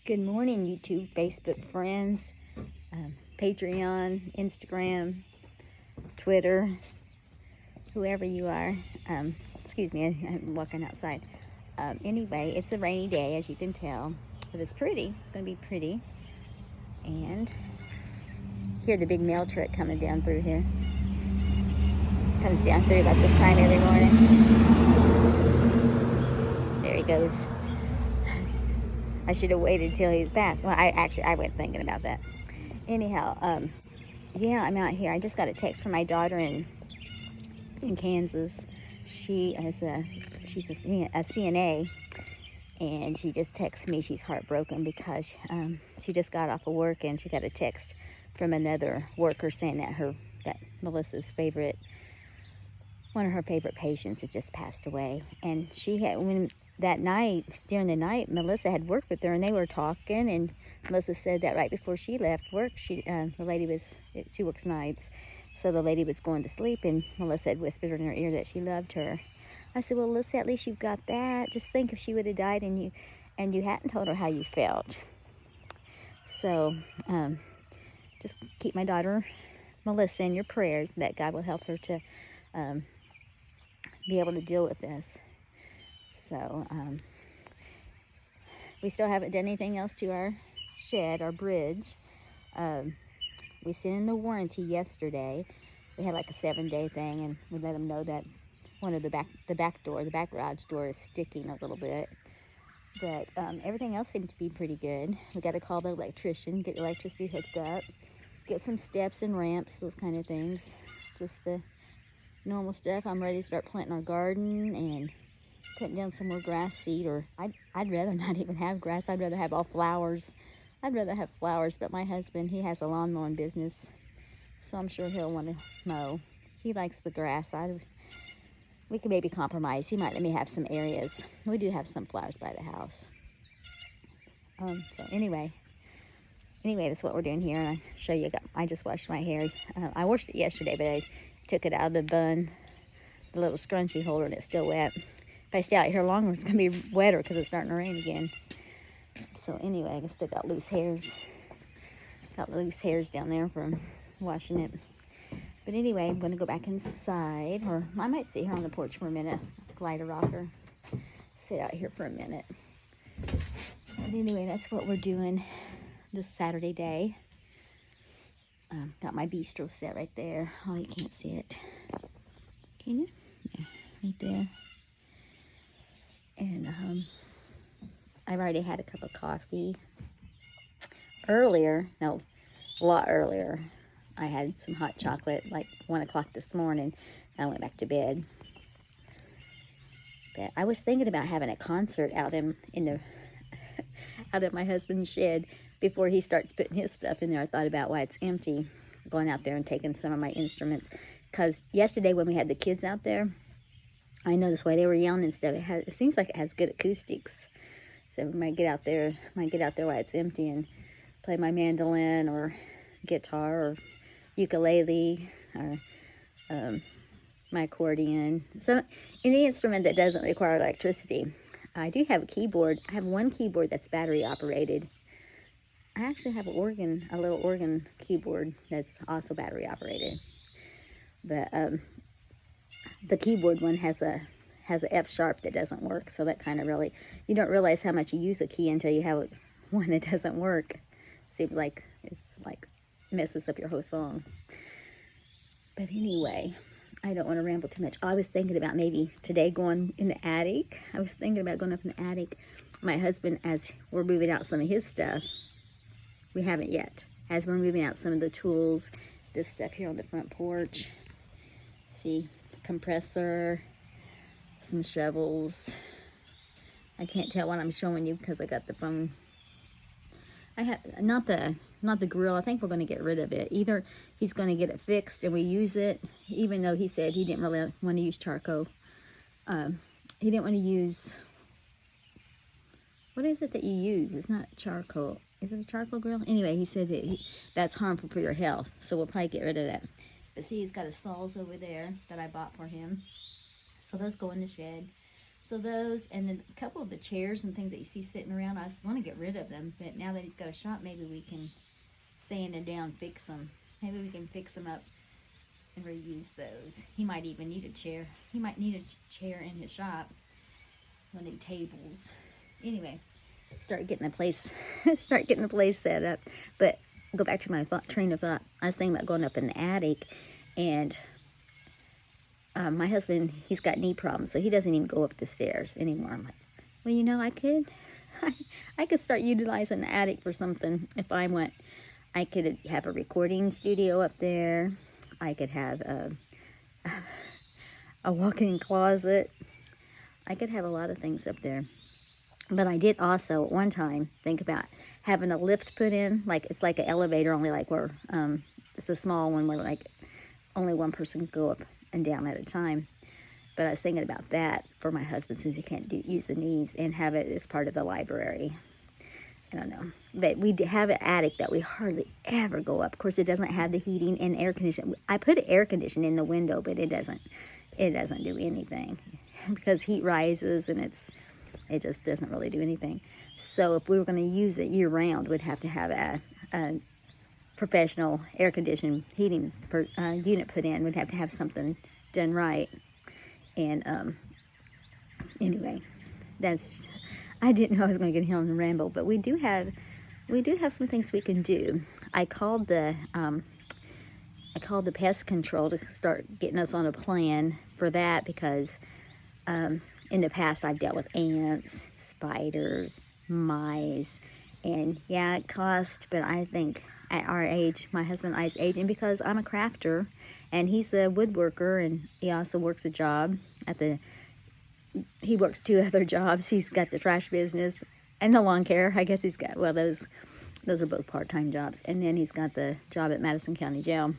Good morning, YouTube, Facebook friends, Patreon, Instagram, Twitter, whoever you are. Excuse me, I'm walking outside. Anyway, it's a rainy day, as you can tell, but it's pretty. It's going to be pretty. And hear the big mail truck coming down through here. Comes down through about this time every morning. There he goes. I should have waited till he's passed. Well, I wasn't thinking about that. Anyhow, yeah, I'm out here. I just got a text from my daughter in Kansas. She's a CNA, and she just texted me. She's heartbroken because she just got off of work and she got a text from another worker saying that Melissa's one of her favorite patients had just passed away, and during the night, Melissa had worked with her, and they were talking, and Melissa said that right before she left work, she works nights, so the lady was going to sleep, and Melissa had whispered in her ear that she loved her. I said, well, Melissa, at least you've got that. Just think if she would have died and you hadn't told her how you felt. So just keep my daughter, Melissa, in your prayers that God will help her to be able to deal with this. So we still haven't done anything else to our shed, our bridge. We sent in the warranty yesterday. We had like a 7-day thing, and we let them know that one of the back garage door is sticking a little bit. But everything else seemed to be pretty good. We got to call the electrician, get the electricity hooked up, get some steps and ramps, those kind of things. Just the normal stuff. I'm ready to start planting our garden and putting down some more grass seed, or I'd rather not even have grass. I'd rather have all flowers. I'd rather have flowers, but my husband, he has a lawn mowing business, so I'm sure he'll want to mow. He likes the grass. We could maybe compromise. He might let me have some areas. We do have some flowers by the house. So anyway, that's what we're doing here, and I'll show you. I just washed my hair. I washed it yesterday, but I took it out of the bun, the little scrunchie holder, and it's still wet. If I stay out here longer, it's going to be wetter because it's starting to rain again. So anyway, I still got loose hairs. Got loose hairs down there from washing it. But anyway, I'm going to go back inside, or I might sit here on the porch for a minute, glide a rocker, sit out here for a minute. But anyway, that's what we're doing this Saturday day. Got my bistro set right there. Oh, you can't see it. Can you? Yeah, right there. And I've already had a cup of coffee. A lot earlier. I had some hot chocolate like 1 o'clock this morning, and I went back to bed. But I was thinking about having a concert out in my husband's shed before he starts putting his stuff in there. I thought about why it's empty, going out there and taking some of my instruments. Because yesterday when we had the kids out there, I noticed why they were yelling and stuff. It seems like it has good acoustics. So we might get out there while it's empty and play my mandolin or guitar or ukulele or my accordion. So any instrument that doesn't require electricity. I do have a keyboard. I have one keyboard that's battery operated. I actually have a little organ keyboard that's also battery operated. But the keyboard one has a F sharp that doesn't work, so that kind of really, you don't realize how much you use a key until you have one that doesn't work. Seems like it's like messes up your whole song. But anyway, I don't want to ramble too much. I was thinking about maybe today going in the attic. I was thinking about going up in the attic. My husband, as we're moving out some of his stuff, we haven't yet. As we're moving out some of the tools, this stuff here on the front porch. See, compressor, some shovels. I can't tell what I'm showing you because I got the phone. I have not the grill. I think we're going to get rid of it. Either he's going to get it fixed and we use it, even though he said he didn't really want to use charcoal. He didn't want to use, what is it that you use? It's not charcoal. Is it a charcoal grill? Anyway, he said that that's harmful for your health, so we'll probably get rid of that. But see, he's got a saws over there that I bought for him. So those go in the shed. So those, and then a couple of the chairs and things that you see sitting around, I just want to get rid of them. But now that he's got a shop, maybe we can sand them down, fix them. Maybe we can fix them up and reuse those. He might even need a chair. He might need a chair in his shop. We'll need tables. Anyway, start getting the place set up. But go back to my train of thought. I was thinking about going up in the attic, and my husband, he's got knee problems, so he doesn't even go up the stairs anymore. I'm like, well, you know, I could start utilizing the attic for something if I want. I could have a recording studio up there. I could have a walk-in closet. I could have a lot of things up there. But I did also at one time think about having a lift put in, like it's like an elevator, only like where it's a small one where like only one person can go up and down at a time. But I was thinking about that for my husband, since he can't use the knees, and have it as part of the library. I don't know. But we have an attic that we hardly ever go up. Of course, it doesn't have the heating and air conditioning. I put air conditioning in the window, but it doesn't do anything because heat rises, and it just doesn't really do anything. So if we were going to use it year round, we'd have to have a professional air conditioning heating unit put in. We'd have to have something done right. And anyway, I didn't know I was going to get here on the ramble, but we do have some things we can do. I called the pest control to start getting us on a plan for that, because in the past I've dealt with ants, spiders, mice, and yeah, it cost, but I think at our age, my husband and I's aging, because I'm a crafter and he's a woodworker, and he also works a job he works 2 other jobs. He's got the trash business and the lawn care. I guess he's got, well, those are both part-time jobs. And then he's got the job at Madison County Jail.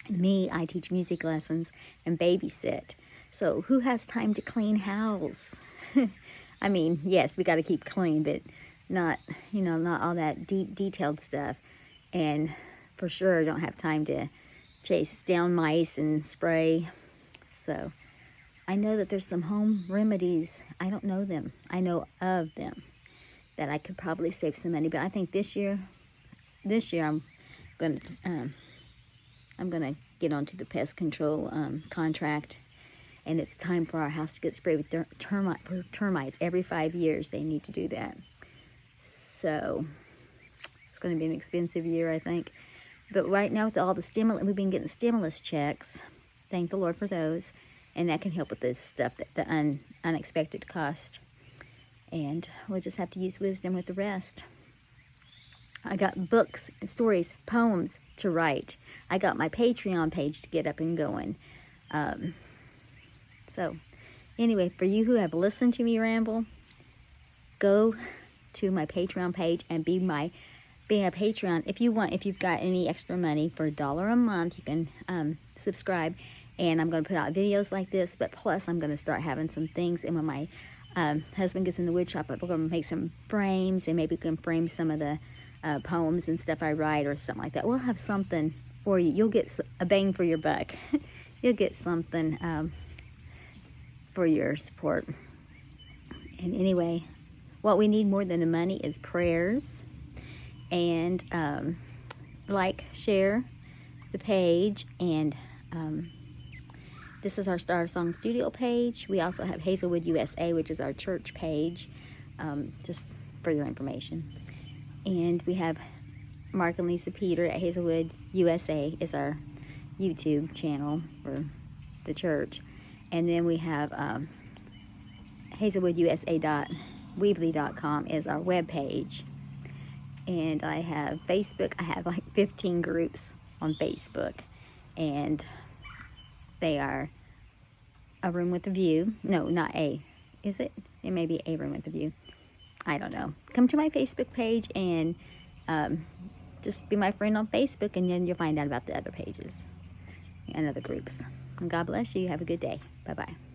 And me, I teach music lessons and babysit. So who has time to clean house? I mean, yes, we got to keep clean, but not all that deep, detailed stuff. And for sure, don't have time to chase down mice and spray. So I know that there's some home remedies. I don't know them. I know of them that I could probably save some money. But I think this year I'm gonna get onto the pest control contract, and it's time for our house to get sprayed with termites. Every 5 years they need to do that. So it's going to be an expensive year, I think. But right now, with all the stimulus, we've been getting stimulus checks. Thank the Lord for those. And that can help with this stuff, the unexpected cost. And we'll just have to use wisdom with the rest. I got books, stories, poems to write. I got my Patreon page to get up and going. So anyway, for you who have listened to me ramble, go to my Patreon page and be a Patreon. If you've got any extra money, for $1 a month, you can subscribe. And I'm going to put out videos like this, but plus I'm going to start having some things. And when my husband gets in the wood shop, we're going to make some frames, and maybe we can frame some of the poems and stuff I write or something like that. We'll have something for you. You'll get a bang for your buck. You'll get something for your support. And anyway, what we need more than the money is prayers. And like, share the page, and this is our Star of Song Studio page. We also have Hazelwood USA, which is our church page, just for your information. And we have Mark and Lisa Peter at Hazelwood USA is our YouTube channel for the church. And then we have HazelwoodUSA.weebly.com is our web page. And I have Facebook. I have like 15 groups on Facebook. And they are A Room with a View. No, not A. Is it? It may be A Room with a View. I don't know. Come to my Facebook page and just be my friend on Facebook, and then you'll find out about the other pages and other groups. And God bless you. Have a good day. Bye-bye.